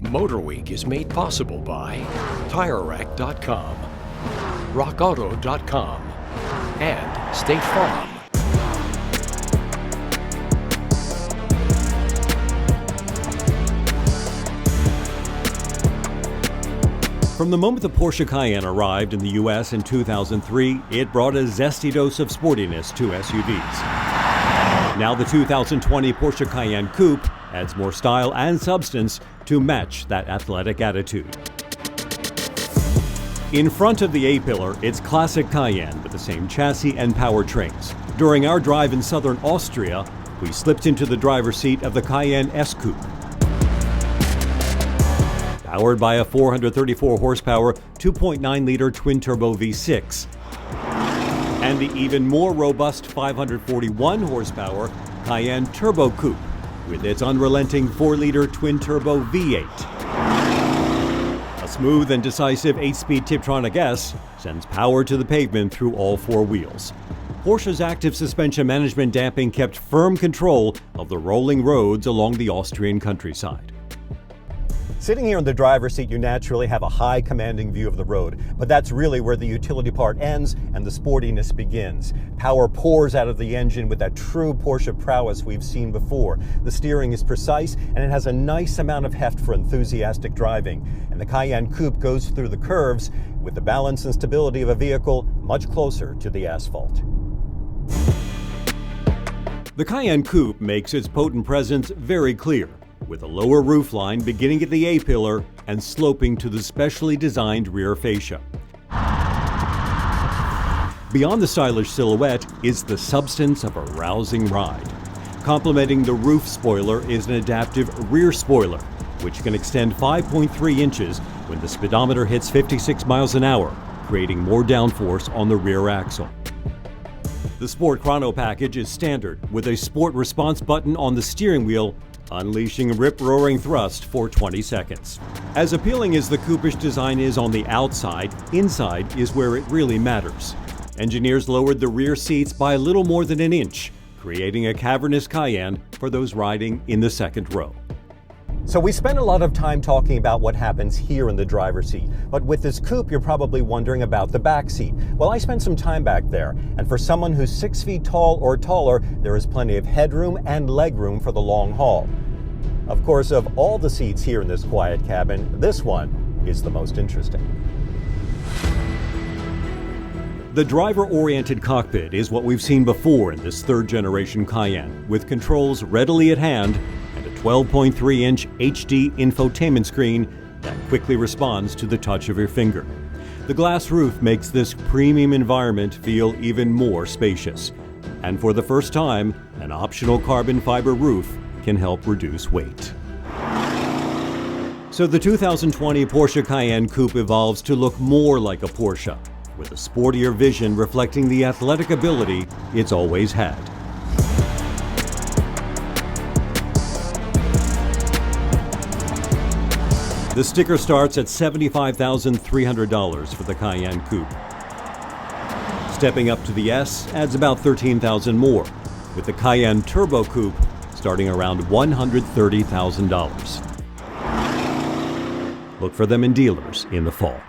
MotorWeek is made possible by TireRack.com, RockAuto.com, and State Farm. From the moment the Porsche Cayenne arrived in the U.S. in 2003, it brought a zesty dose of sportiness to SUVs. Now the 2020 Porsche Cayenne Coupe adds more style and substance to match that athletic attitude. In front of the A-pillar, it's classic Cayenne with the same chassis and powertrains. During our drive in southern Austria, we slipped into the driver's seat of the Cayenne S-Coupe. Powered by a 434 horsepower, 2.9-liter twin-turbo V6, and the even more robust 541 horsepower Cayenne Turbo Coupe with its unrelenting 4-liter twin-turbo V8. A smooth and decisive 8-speed Tiptronic S sends power to the pavement through all four wheels. Porsche's active suspension management damping kept firm control of the rolling roads along the Austrian countryside. Sitting here in the driver's seat, you naturally have a high commanding view of the road, but that's really where the utility part ends and the sportiness begins. Power pours out of the engine with that true Porsche prowess we've seen before. The steering is precise and it has a nice amount of heft for enthusiastic driving. And the Cayenne Coupe goes through the curves with the balance and stability of a vehicle much closer to the asphalt. The Cayenne Coupe makes its potent presence very clear, with a lower roofline beginning at the A-pillar and sloping to the specially designed rear fascia. Beyond the stylish silhouette is the substance of a rousing ride. Complementing the roof spoiler is an adaptive rear spoiler, which can extend 5.3 inches when the speedometer hits 56 miles an hour, creating more downforce on the rear axle. The Sport Chrono package is standard, with a Sport Response button on the steering wheel, unleashing rip-roaring thrust for 20 seconds. As appealing as the coupish design is on the outside, inside is where it really matters. Engineers lowered the rear seats by a little more than an inch, creating a cavernous Cayenne for those riding in the second row. So we spent a lot of time talking about what happens here in the driver's seat, but with this coupe you're probably wondering about the back seat. Well, I spent some time back there, and for someone who's 6 feet tall or taller, there is plenty of headroom and legroom for the long haul. Of course, of all the seats here in this quiet cabin, this one is the most interesting. The driver-oriented cockpit is what we've seen before in this third-generation Cayenne, with controls readily at hand and a 12.3-inch HD infotainment screen that quickly responds to the touch of your finger. The glass roof makes this premium environment feel even more spacious. And for the first time, an optional carbon fiber roof can help reduce weight. So the 2020 Porsche Cayenne Coupe evolves to look more like a Porsche, with a sportier vision reflecting the athletic ability it's always had. The sticker starts at $75,300 for the Cayenne Coupe. Stepping up to the S adds about $13,000 more, with the Cayenne Turbo Coupe starting around $130,000. Look for them in dealers in the fall.